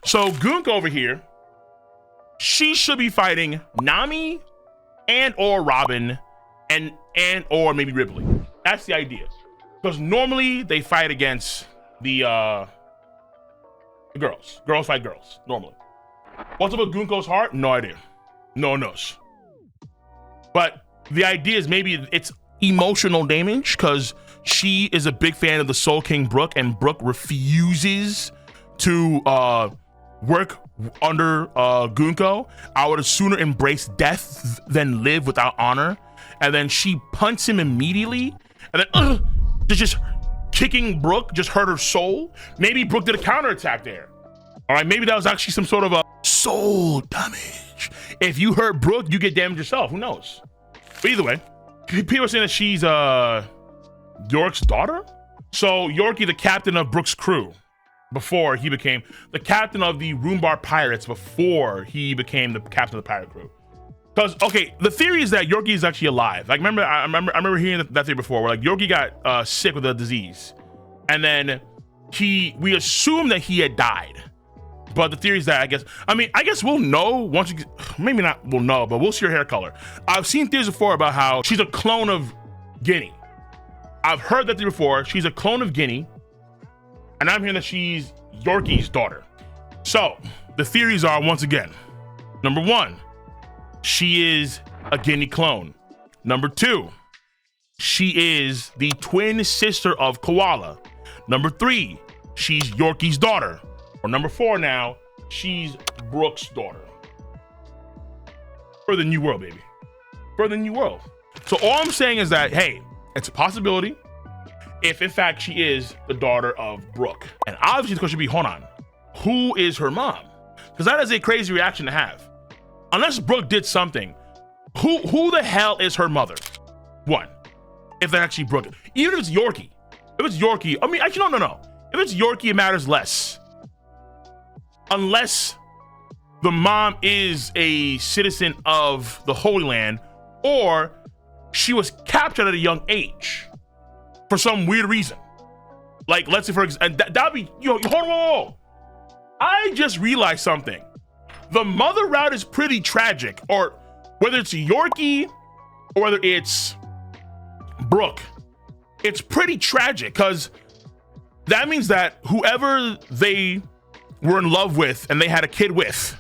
So Goonko over here, she should be fighting Nami and or Robin and or maybe Ripley. That's the idea. Because normally they fight against the girls. Girls fight girls, normally. What's up with Gunko's heart? No idea. No one knows. But the idea is maybe it's emotional damage because she is a big fan of the Soul King Brook, and Brook refuses to work under Gunko. I would sooner embrace death than live without honor. And then she punts him immediately, and then just kicking Brook just hurt her soul. Maybe Brook did a counterattack there. All right, maybe that was actually some sort of a soul damage. If you hurt Brook, you get damaged yourself. Who knows? But either way, people are saying that she's York's daughter. So Yorkie, the captain of Brook's crew, before he became the captain of the Roombar Pirates, before he became the captain of the pirate crew. Because okay, the theory is that Yorkie is actually alive. Like I remember hearing that theory before, where like Yorkie got sick with a disease, and then we assume that he had died. But the theory is that I guess we'll know once you, maybe not we'll know, but we'll see her hair color. I've seen theories before about how she's a clone of Guinea. I've heard that theory before. She's a clone of Guinea, and I'm hearing that she's Yorkie's daughter. So the theories are, once again, number one, she is a Guinea clone. Number two, she is the twin sister of Koala. Number three, she's Yorkie's daughter. Or number four now, she's Brook's daughter. For the new world, baby. For the new world. So all I'm saying is that, hey, it's a possibility if in fact she is the daughter of Brook. And obviously the question should be, hold on, who is her mom? Because that is a crazy reaction to have. Unless Brook did something, who the hell is her mother? One, if they're actually Brook. Even if it's Yorkie. If it's Yorkie, I mean, actually, no. If it's Yorkie, it matters less. Unless the mom is a citizen of the Holy Land, or she was captured at a young age for some weird reason. Like, let's say, for example, that'd be, hold on. I just realized something. The mother route is pretty tragic, or whether it's Yorkie or whether it's Brook, it's pretty tragic because that means that whoever they were in love with and they had a kid with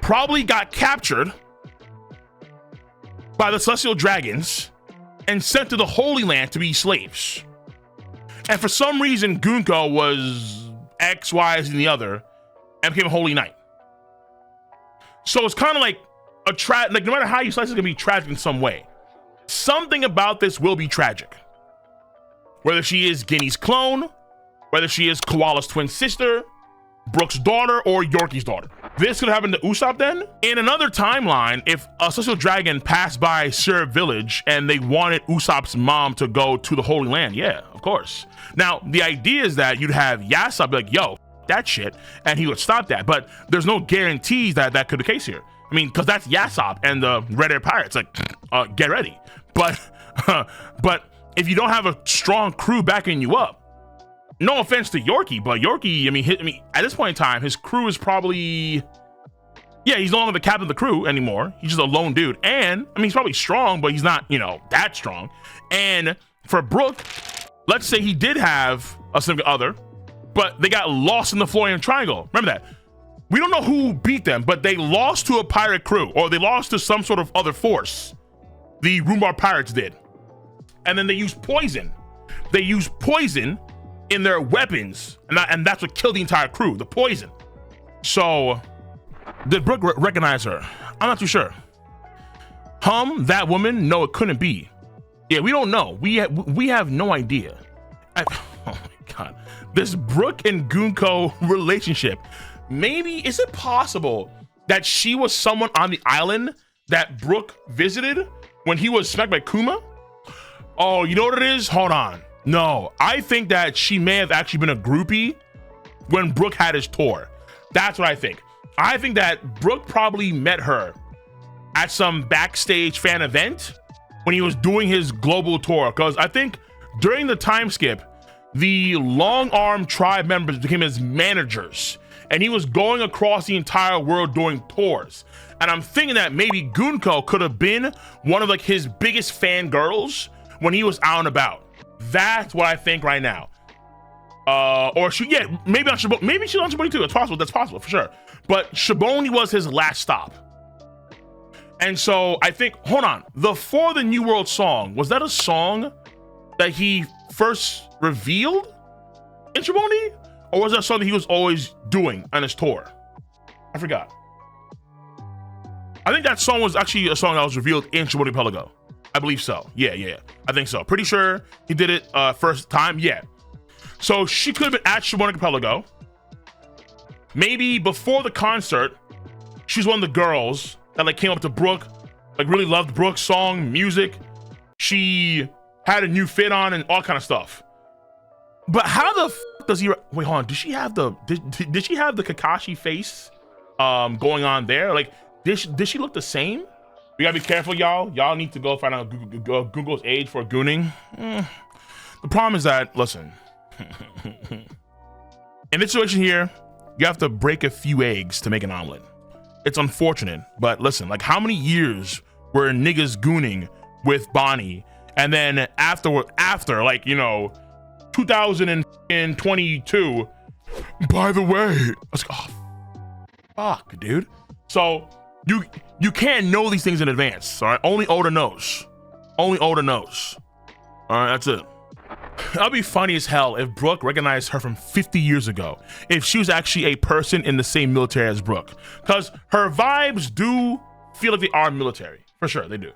probably got captured by the celestial dragons and sent to the Holy Land to be slaves. And for some reason, Gunko was X, Y, and the other and became a holy knight. So it's kind of like like no matter how you slice it's gonna be tragic in some way. Something about this will be tragic. Whether she is Guinea's clone, whether she is Koala's twin sister, Brook's daughter, or Yorkie's daughter. This could happen to Usopp then. In another timeline, if a celestial dragon passed by Syrup Village and they wanted Usopp's mom to go to the Holy Land, yeah, of course. Now, the idea is that you'd have Yasopp be like, yo, that shit, and he would stop that. But there's no guarantees that that could be the case here. I mean, because that's Yasopp and the Red Air Pirates, like, get ready. But if you don't have a strong crew backing you up, no offense to Yorkie, but Yorkie, I mean, at this point in time, his crew is probably, yeah, he's no longer the captain of the crew anymore. He's just a lone dude. And, I mean, he's probably strong, but he's not, that strong. And for Brook, let's say he did have a significant other, but they got lost in the Florian Triangle. Remember that. We don't know who beat them, but they lost to a pirate crew, or they lost to some sort of other force. The Roombar Pirates did. And then they used poison. They used poison in their weapons, and that's what killed the entire crew, the poison. So, did Brook recognize her? I'm not too sure. That woman? No, it couldn't be. Yeah, we don't know. We have no idea. Oh my God. This Brook and Gunko relationship. Maybe, is it possible that she was someone on the island that Brook visited when he was smacked by Kuma? Oh, you know what it is? Hold on. No, I think that she may have actually been a groupie when Brook had his tour. That's what I think. I think that Brook probably met her at some backstage fan event when he was doing his global tour. Because I think during the time skip, the long arm tribe members became his managers. and he was going across the entire world doing tours. And I'm thinking that maybe Gunko could have been one of like his biggest fangirls when he was out and about. That's what I think right now. Or she, yeah, maybe on Shiboni, maybe she's on Shiboni too. It's possible. That's possible for sure. But Shiboni was his last stop. And so I think, hold on, the For the New World song, was that a song that he first revealed in Shiboni? Or was that something he was always doing on his tour? I forgot. I think that song was actually a song that was revealed in Shiboni Archipelago. I believe so. Yeah. I think so. Pretty sure he did it first time. Yeah. So she could have been at Shiboni Archipelago. Maybe before the concert, she's one of the girls that like came up to Brook, like really loved Brook's song, music. She had a new fit on and all kind of stuff. But how the does he? Wait, hold on. Did she have the did she have the Kakashi face going on there? Like, did she look the same? We gotta be careful, y'all. Y'all need to go find out Google's age for gooning. The problem is that, listen, in this situation here, you have to break a few eggs to make an omelet. It's unfortunate, but listen, like how many years were niggas gooning with Bonnie, and then after like, you know, 2022, by the way, I was like, oh, fuck, dude. So you can't know these things in advance, all right? Only Oda knows. Only Oda knows. All right, that's it. That'd be funny as hell if Brook recognized her from 50 years ago, if she was actually a person in the same military as Brook, because her vibes do feel like they are military, for sure, they do.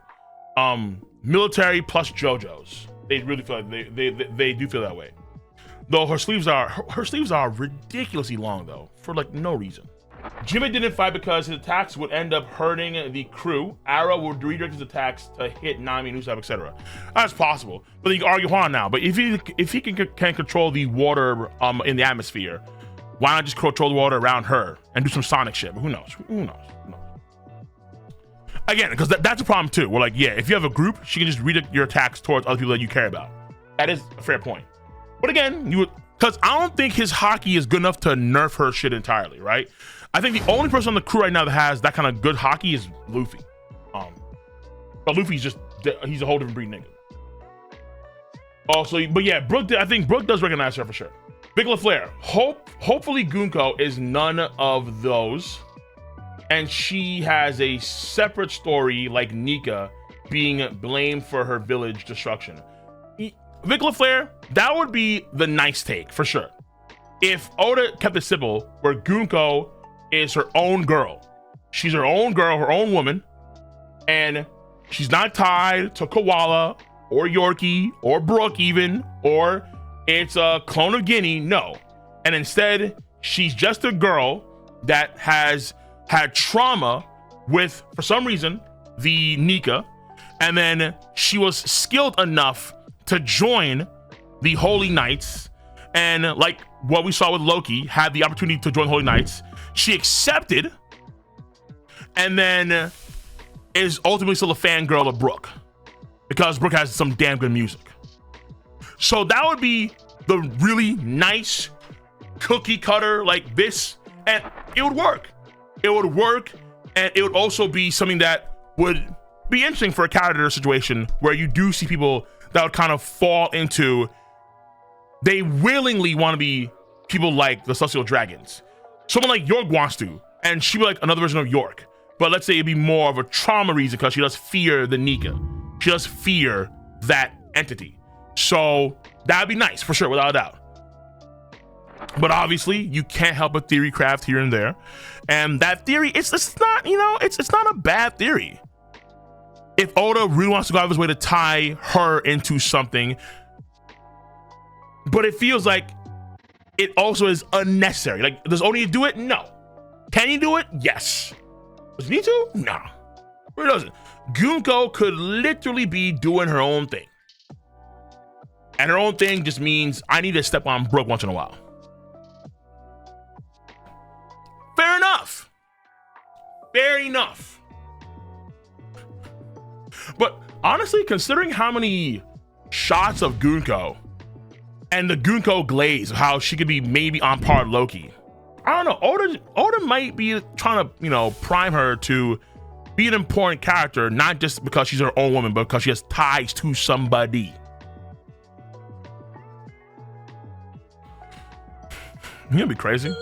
Military plus JoJo's, they really feel like they do feel that way. Though her sleeves are ridiculously long though, for like no reason. Jimmy didn't fight because his attacks would end up hurting the crew. Arrow would redirect his attacks to hit Nami and Usopp, etc. That's possible, but you can argue on now. But if he can control the water in the atmosphere, why not just control the water around her and do some Sonic shit? But who knows? Again, because that's a problem too. We're like, yeah, if you have a group, she can just redirect your attacks towards other people that you care about. That is a fair point. But again, because I don't think his hockey is good enough to nerf her shit entirely, right? I think the only person on the crew right now that has that kind of good hockey is Luffy. But Luffy's he's a whole different breed nigga. Also, but yeah, Brook, I think Brook does recognize her for sure. Big LaFleur, hopefully Gunko is none of those, and she has a separate story like Nika being blamed for her village destruction. Vic LaFleur, that would be the nice take for sure. If Oda kept it simple, where Gunko is her own girl. She's her own girl, her own woman, and she's not tied to Koala or Yorkie or Brook even, or it's a clone of Guinea, no. And instead, she's just a girl that has had trauma with, for some reason, the Nika, and then she was skilled enough to join the Holy Knights, and like what we saw with Loki, had the opportunity to join the Holy Knights. She accepted, and then is ultimately still a fangirl of Brook, because Brook has some damn good music. So that would be the really nice cookie cutter like this, and it would work. It would work, and it would also be something that would be interesting for a character situation where you do see people that would kind of fall into, they willingly want to be people like the Celestial Dragons. Someone like York wants to, and she'd be like another version of York. But let's say it'd be more of a trauma reason because she does fear the Nika. She does fear that entity. So that'd be nice for sure, without a doubt. But obviously, you can't help but theory craft here and there. And that theory, it's not, you know, it's not a bad theory. If Oda really wants to go out of his way to tie her into something, but it feels like it also is unnecessary. Like, does Oda do it? No. Can he do it? Yes. Does he need to? No. Or he doesn't. Gunko could literally be doing her own thing. And her own thing just means I need to step on Brook once in a while. Fair enough. Fair enough. But honestly, considering how many shots of Gunko and the Gunko glaze, how she could be maybe on par with Loki, I don't know. Oda might be trying to, prime her to be an important character, not just because she's her own woman, but because she has ties to somebody. You gonna be crazy.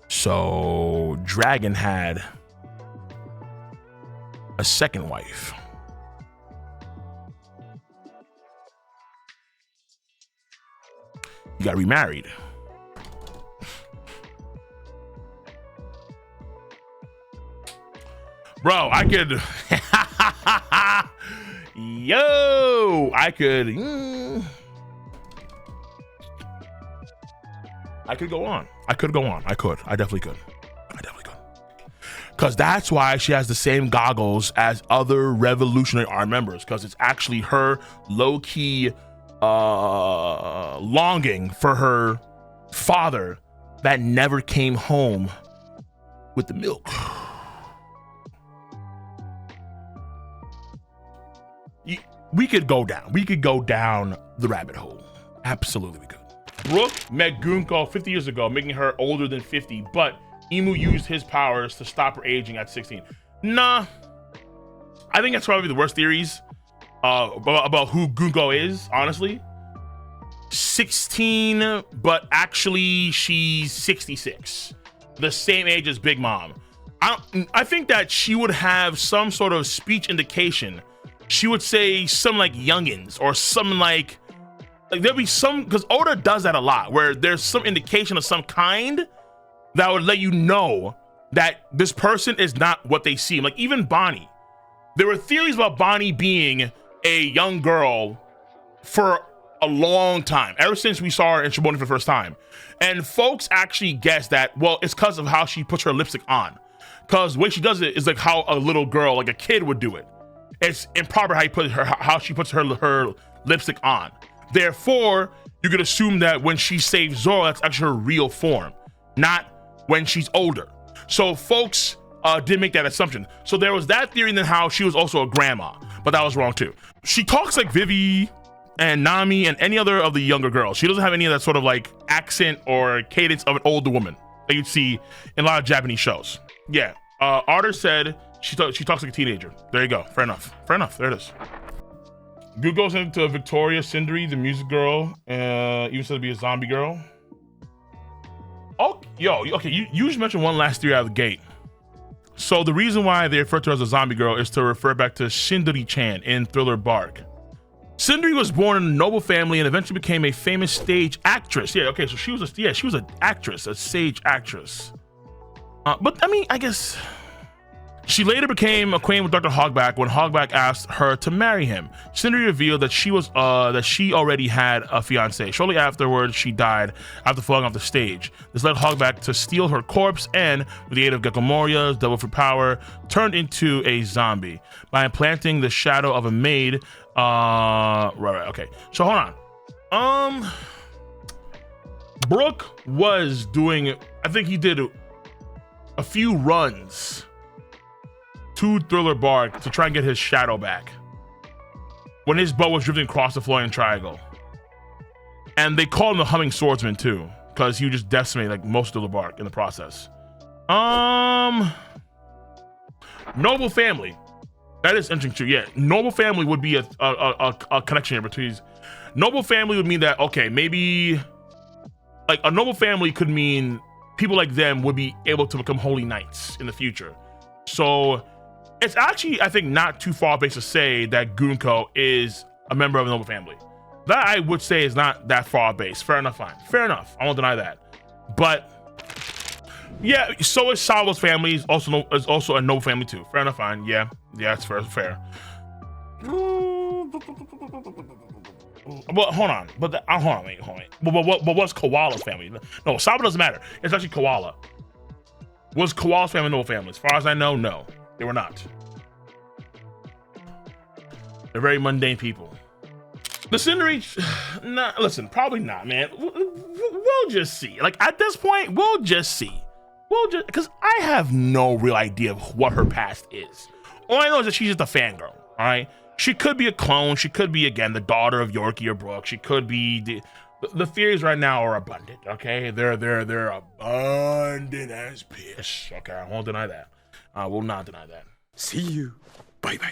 So Dragon had a second wife. He got remarried. Bro, I could I could go on. I definitely could. Because that's why she has the same goggles as other Revolutionary Army members, because it's actually her low-key longing for her father that never came home with the milk. We could go down the rabbit hole. Absolutely we could. Brook met Gunko 50 years ago, making her older than 50, but Imu used his powers to stop her aging at 16. Nah, I think that's probably the worst theories about who Gunko is, honestly. 16, but actually she's 66. The same age as Big Mom. I think that she would have some sort of speech indication. She would say something like youngins or something like there'll be some, because Oda does that a lot, where there's some indication of some kind that would let you know that this person is not what they seem. Like even Bonnie. There were theories about Bonnie being a young girl for a long time, ever since we saw her in Shiboni for the first time. And folks actually guessed that, well, it's because of how she puts her lipstick on. Because the way she does it is like how a little girl, like a kid, would do it. It's improper how she puts her lipstick on. Therefore, you could assume that when she saves Zoro, that's actually her real form, not when she's older. So folks did make that assumption. So there was that theory, and then how she was also a grandma, but that was wrong too. She talks like Vivi and Nami and any other of the younger girls. She doesn't have any of that sort of like accent or cadence of an older woman that you'd see in a lot of Japanese shows. Yeah, Arthur said she talks like a teenager. There you go. Fair enough. There it is. Gu goes into Victoria Sindri, the music girl, even said to be a zombie girl. Oh, okay. You just mentioned one last theory out of the gate. So the reason why they refer to her as a zombie girl is to refer back to Shindori-chan in Thriller Bark. Sindri was born in a noble family and eventually became a famous stage actress. Yeah, okay, so she was an actress, a stage actress. But I mean, I guess she later became acquainted with Dr. Hogback when Hogback asked her to marry him. Sindri revealed that she already had a fiance. Shortly afterwards, she died after falling off the stage. This led Hogback to steal her corpse and, with the aid of Gecko Moria's devil fruit power, turned into a zombie by implanting the shadow of a maid. Right, okay. So hold on. Brook was doing, I think he did a few runs to Thriller Bark to try and get his shadow back when his boat was drifting across the Florian Triangle. And they called him the Humming Swordsman too, because he would just decimate like most of Thriller Bark in the process. Noble family. That is interesting too. Yeah, noble family would be a connection here between. Noble family would mean that, okay, maybe like a noble family could mean people like them would be able to become holy knights in the future. So it's actually, I think, not too far-fetched to say that Gunko is a member of a noble family. That I would say is not that far-based. Fair enough, fine. Fair enough. I won't deny that. But yeah, so is Savo's family is also a noble family too. Fair enough, fine. Yeah, it's fair. But hold on. But hold on. But what's Koala's family? No, Savo doesn't matter. It's actually Koala. Was Koala's family a noble family? As far as I know, no, they were not. They're very mundane people. The Sindri, nah, listen, probably not, man. We'll just see. Like at this point, we'll just see. Because I have no real idea of what her past is. All I know is that she's just a fangirl, all right? She could be a clone. She could be, again, the daughter of Yorkie or Brook. She could be The theories right now are abundant. Okay, they're abundant as piss. Okay, I won't deny that. I will not deny that. See you. Bye bye.